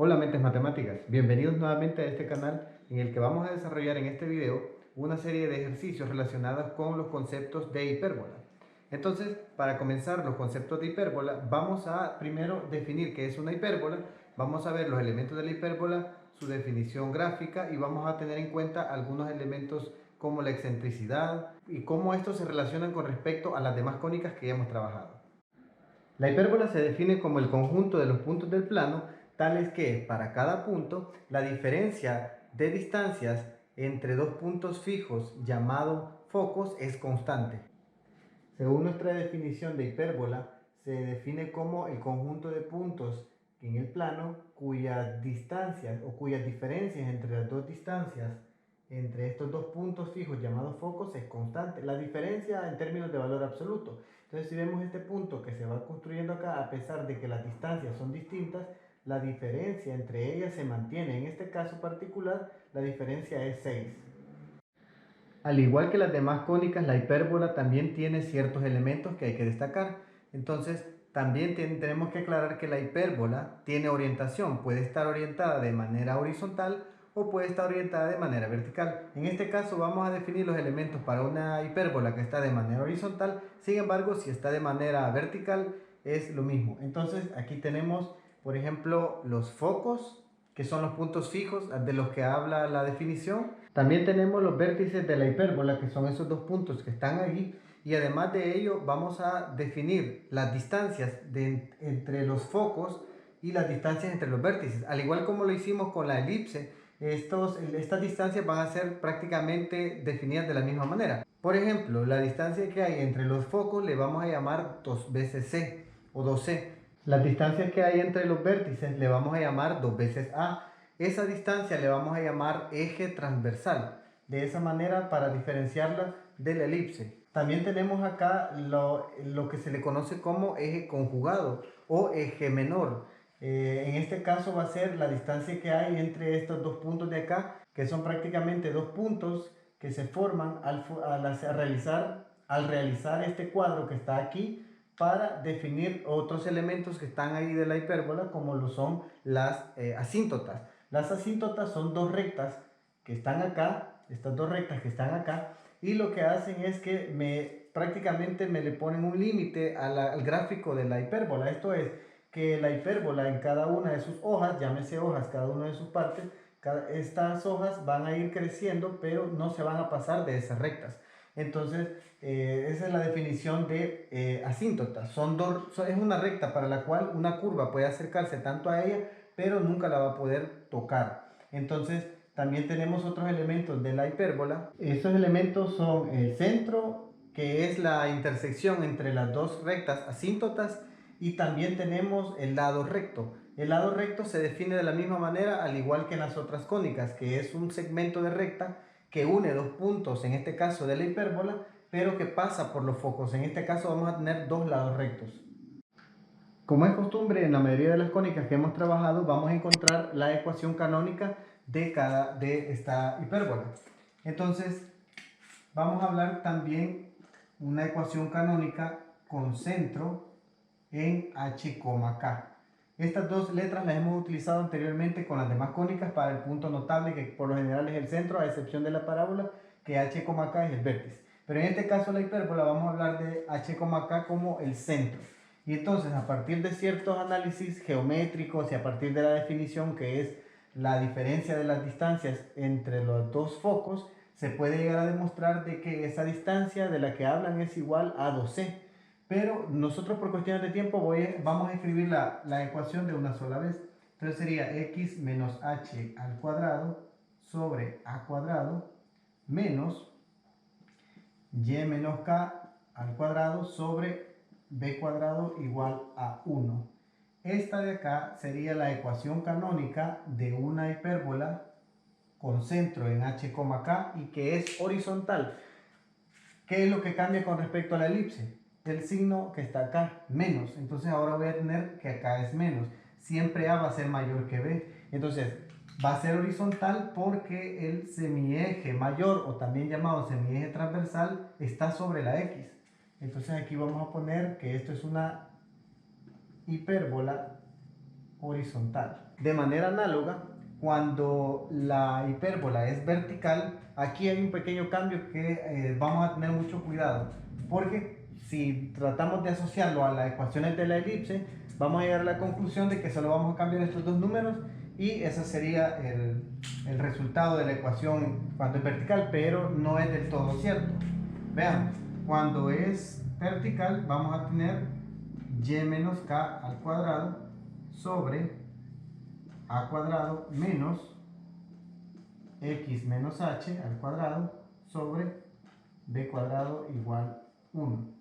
Hola mentes matemáticas, bienvenidos nuevamente a este canal en el que vamos a desarrollar en este video una serie de ejercicios relacionados con los conceptos de hipérbola. Entonces, para comenzar los conceptos de hipérbola, vamos a primero definir qué es una hipérbola, vamos a ver los elementos de la hipérbola, su definición gráfica y vamos a tener en cuenta algunos elementos como la excentricidad y cómo estos se relacionan con respecto a las demás cónicas que ya hemos trabajado. La hipérbola se define como el conjunto de los puntos del plano, tales que, para cada punto, la diferencia de distancias entre dos puntos fijos llamado focos es constante. Según nuestra definición de hipérbola, se define como el conjunto de puntos en el plano cuyas distancias o cuyas diferencias entre las dos distancias entre estos dos puntos fijos llamados focos es constante. La diferencia en términos de valor absoluto. Entonces, si vemos este punto que se va construyendo acá, a pesar de que las distancias son distintas, la diferencia entre ellas se mantiene. En este caso particular, la diferencia es 6. Al igual que las demás cónicas, la hipérbola también tiene ciertos elementos que hay que destacar. Entonces, también tenemos que aclarar que la hipérbola tiene orientación. Puede estar orientada de manera horizontal o puede estar orientada de manera vertical. En este caso vamos a definir los elementos para una hipérbola que está de manera horizontal. Sin embargo, si está de manera vertical es lo mismo. Entonces, aquí tenemos, por ejemplo, los focos, que son los puntos fijos de los que habla la definición. También tenemos los vértices de la hipérbola, que son esos dos puntos que están ahí, y además de ello vamos a definir las distancias entre los focos y las distancias entre los vértices. Al igual como lo hicimos con la elipse, estas distancias van a ser prácticamente definidas de la misma manera. Por ejemplo, la distancia que hay entre los focos le vamos a llamar 2 veces c o 2c. Las distancias que hay entre los vértices le vamos a llamar 2 veces a. Esa distancia le vamos a llamar eje transversal. De esa manera, para diferenciarla de la elipse. También tenemos acá lo que se le conoce como eje conjugado o eje menor. En este caso va a ser la distancia que hay entre estos dos puntos de acá, que son prácticamente dos puntos que se forman al realizar este cuadro que está aquí para definir otros elementos que están ahí de la hipérbola, como lo son las asíntotas. Las asíntotas son dos rectas que están acá, estas dos rectas que están acá, y lo que hacen es que prácticamente me le ponen un límite al gráfico de la hipérbola. Esto es que la hipérbola en cada una de sus hojas, llámese hojas cada una de sus partes, estas hojas van a ir creciendo, pero no se van a pasar de esas rectas. Entonces, esa es la definición de asíntota. Es una recta para la cual una curva puede acercarse tanto a ella, pero nunca la va a poder tocar. Entonces, también tenemos otros elementos de la hipérbola. Esos elementos son el centro, que es la intersección entre las dos rectas asíntotas, y también tenemos el lado recto. El lado recto se define de la misma manera, al igual que en las otras cónicas, que es un segmento de recta que une dos puntos, en este caso de la hipérbola, pero que pasa por los focos. En este caso vamos a tener dos lados rectos. Como es costumbre en la mayoría de las cónicas que hemos trabajado, vamos a encontrar la ecuación canónica de esta hipérbola. Entonces, vamos a hablar también una ecuación canónica con centro en h, k. Estas dos letras las hemos utilizado anteriormente con las demás cónicas para el punto notable, que por lo general es el centro, a excepción de la parábola, que h, k es el vértice. Pero en este caso la hipérbola vamos a hablar de h, k como el centro. Y entonces, a partir de ciertos análisis geométricos y a partir de la definición que es la diferencia de las distancias entre los dos focos, se puede llegar a demostrar de que esa distancia de la que hablan es igual a 2c. Pero nosotros por cuestiones de tiempo vamos a escribir la ecuación de una sola vez. Entonces sería x menos h al cuadrado sobre a cuadrado menos y menos k al cuadrado sobre b cuadrado igual a 1. Esta de acá sería la ecuación canónica de una hipérbola con centro en h, k y que es horizontal. ¿Qué es lo que cambia con respecto a la elipse? El signo que está acá, menos. Entonces ahora voy a tener que acá es menos. Siempre A va a ser mayor que B. Entonces va a ser horizontal porque el semieje mayor, o también llamado semieje transversal, está sobre la X. Entonces aquí vamos a poner que esto es una hipérbola horizontal. De manera análoga, cuando la hipérbola es vertical, aquí hay un pequeño cambio que vamos a tener mucho cuidado, porque si tratamos de asociarlo a las ecuaciones de la elipse, vamos a llegar a la conclusión de que solo vamos a cambiar estos dos números y ese sería el resultado de la ecuación cuando es vertical, pero no es del todo cierto. Vean, cuando es vertical vamos a tener y menos k al cuadrado sobre a cuadrado menos x menos h al cuadrado sobre b cuadrado igual 1.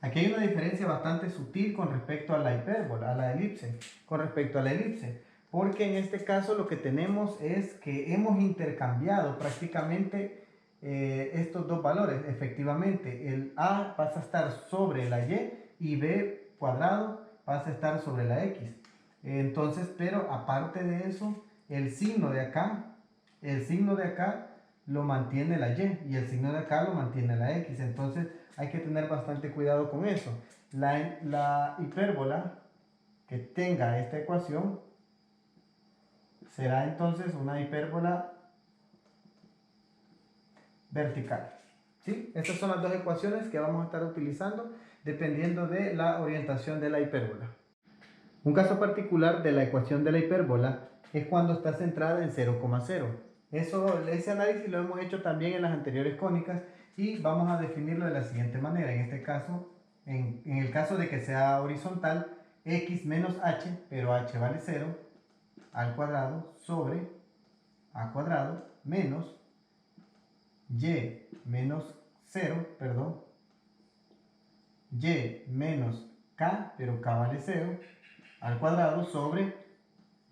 Aquí hay una diferencia bastante sutil con respecto a la hipérbola, a la elipse, porque en este caso lo que tenemos es que hemos intercambiado prácticamente estos dos valores. Efectivamente, el a pasa a estar sobre la y b cuadrado pasa a estar sobre la x. Entonces, pero aparte de eso, el signo de acá lo mantiene la y el signo de acá lo mantiene la x. Entonces hay que tener bastante cuidado con eso. La hipérbola que tenga esta ecuación será entonces una hipérbola vertical. ¿Sí? Estas son las dos ecuaciones que vamos a estar utilizando dependiendo de la orientación de la hipérbola. Un caso particular de la ecuación de la hipérbola es cuando está centrada en 0,0. Ese análisis lo hemos hecho también en las anteriores cónicas y vamos a definirlo de la siguiente manera. En este caso, en el caso de que sea horizontal, x menos h, pero h vale 0, al cuadrado sobre a cuadrado menos y menos 0, perdón, y menos k, pero k vale 0, al cuadrado sobre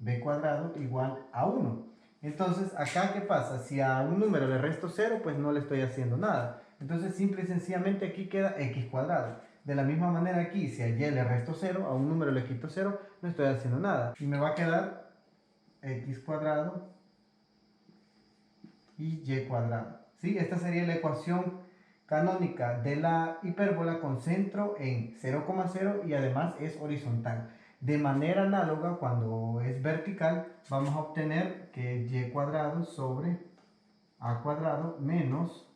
b cuadrado igual a 1. Entonces, acá, ¿qué pasa? Si a un número le resto 0, pues no le estoy haciendo nada. Entonces, simple y sencillamente aquí queda x cuadrado. De la misma manera aquí, si a y le resto 0, a un número le quito 0, no estoy haciendo nada. Y me va a quedar x cuadrado y y cuadrado. ¿Sí? Esta sería la ecuación canónica de la hipérbola con centro en 0,0 y además es horizontal. De manera análoga, cuando es vertical, vamos a obtener que y cuadrado sobre a cuadrado menos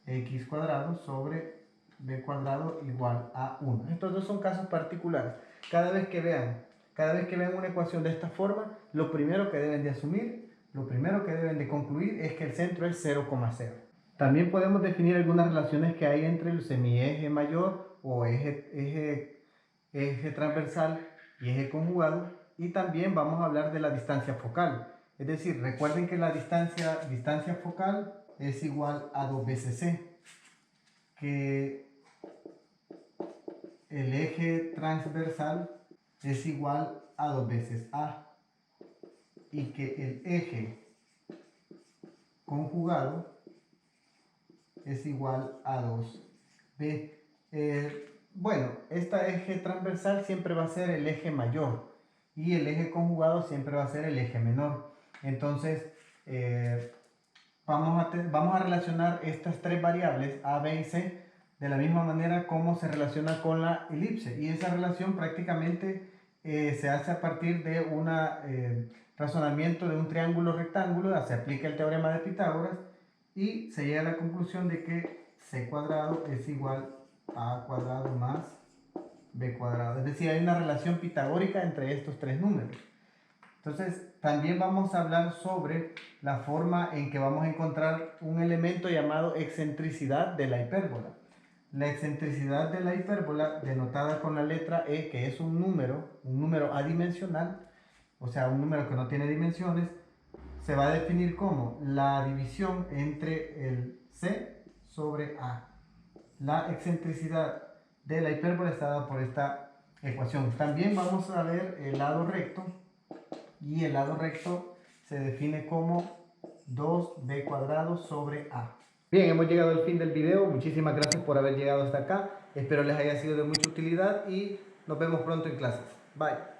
x cuadrado sobre b cuadrado igual a 1. Estos dos son casos particulares. Cada vez que vean una ecuación de esta forma, lo primero que deben de asumir, lo primero que deben de concluir es que el centro es 0,0. También podemos definir algunas relaciones que hay entre el semieje mayor o eje transversal y eje conjugado, y también vamos a hablar de la distancia focal. Es decir, recuerden que la distancia focal es igual a 2 veces c, que el eje transversal es igual a 2 veces a y que el eje conjugado es igual a 2b. Bueno, este eje transversal siempre va a ser el eje mayor y el eje conjugado siempre va a ser el eje menor. Entonces, vamos a relacionar estas tres variables a, b y c de la misma manera como se relaciona con la elipse, y esa relación prácticamente se hace a partir de un razonamiento de un triángulo rectángulo. Se aplica el teorema de Pitágoras y se llega a la conclusión de que c cuadrado es igual a a cuadrado más b cuadrado. Es decir, hay una relación pitagórica entre estos tres números. Entonces, también vamos a hablar sobre la forma en que vamos a encontrar un elemento llamado excentricidad de la hipérbola. La excentricidad de la hipérbola, denotada con la letra e, que es un número adimensional, o sea, un número que no tiene dimensiones, se va a definir como la división entre el c sobre a. La excentricidad de la hipérbola está dada por esta ecuación. También vamos a ver el lado recto, y el lado recto se define como 2b cuadrado sobre a. Bien, hemos llegado al fin del video. Muchísimas gracias por haber llegado hasta acá. Espero les haya sido de mucha utilidad y nos vemos pronto en clases. Bye.